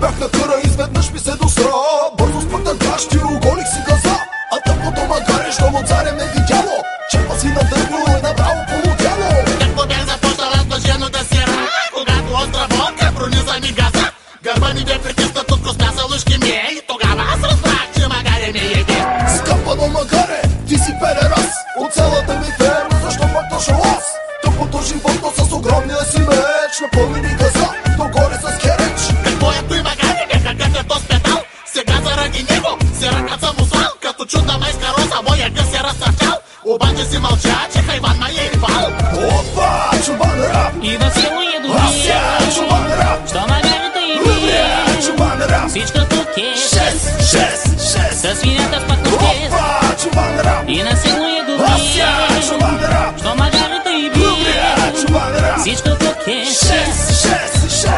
бях на къра, изведнъж ми се досра. Бързо спътнах гащи, оголих си газа. А тъпото магаре, що му царя ме видяло. Чепа си на дърво и направо полудяло. Какво бях започнал аз блажено да си ра, когато остра водка прониза ми газа. Гърба ми бе притиснат от костяса лъжки ми и тогава аз разбрах, че магаре ме еде. Скъпано магаре, ти си педерас от цялата ми ферма, защо пак точно аз? Тъпото животно с огромния си меч, напълни ми газа, догоре с хереч. Какво е той магаре, бяха гътето с педал. Сега заради него си ръкат съм усвал. Като чудна майска роза, моя гъс се разцъфтял. Обаче си мълча, че хайван ма е рибал. Опа, чубан рап, И Васило е добил. аз я чубан рап, Що магарето и добря, чубан рап. всичко тук е 6. със свинята в пътно тез. Опа, чубан рап, И на село е аз я добил. чубан рап, Що магарето и добря, чубан рап. всичко тук е 6.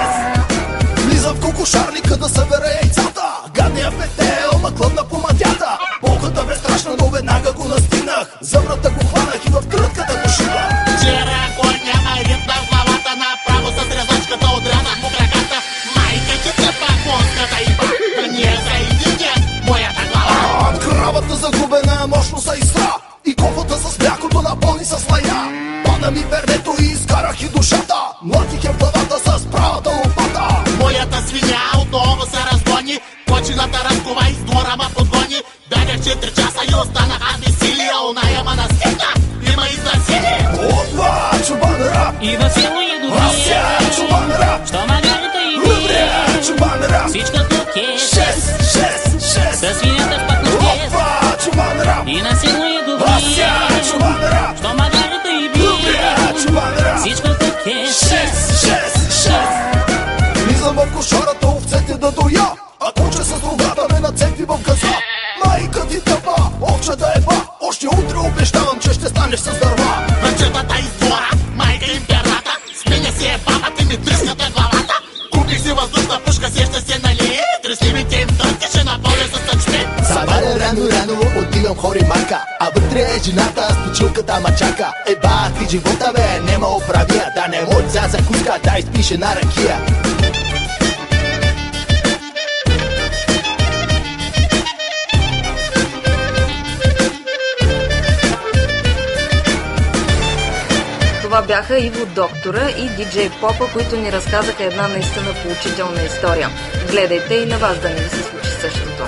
Влизам в кокошарника да събере яйцата. Гадния петел ма клъбна по матята. Болката бе страшна, но веднага го настигнах. Зъбната го хванах и в трътката го шибах. Вчера кой няма ритна в главата, направо с резачката отрязах му краката. Майка ти цепа конската и пак ние за единия моята глава. Кравата загубена мощно са изстра. И кофата с млякото напълни с лая. Пана ми пердето и изкарах и душата. Млатих я в главата с правата лопата. Моята свиня отново се разгони, почината разкова и с двора ма подгони. Бягах 4 часа и останах аз без сили, а оная ма настигна и ма изнасили. Опа, чубан рап, И Васило е аз я добил. чубан рап, Що магарето и добря, чубан рап. всичко тук е 6. със свинята в пътно тез. Опа, чубан рап, И на село е аз я добил. чубан рап, Що магарето и добря, чубан рап. всичко тук е 6. Влизам в кошарата, овцете да доя. А куче с рогата ме нацепи в газа. Майка ти тъпа, овче да еба. Още утре обещавам, че ще станеш с дърва. Мъчетата из двора, майка им перната, сменя си е бабата и ми тръската главата. Купих си въздушна пушка, сеща се нали, тресливите им тънки ще напълня с тъчми. Заваря рано, отивам хори марка. А вътре е жената, с точилката ма чака. Еба, ти живота бе, нема оправия. Да не може за закуска, да изпише на ракия. Това бяха Иво Доктора и диджей Попа, които ни разказаха една наистина поучителна история. Гледайте и на вас да не ви се случи същото.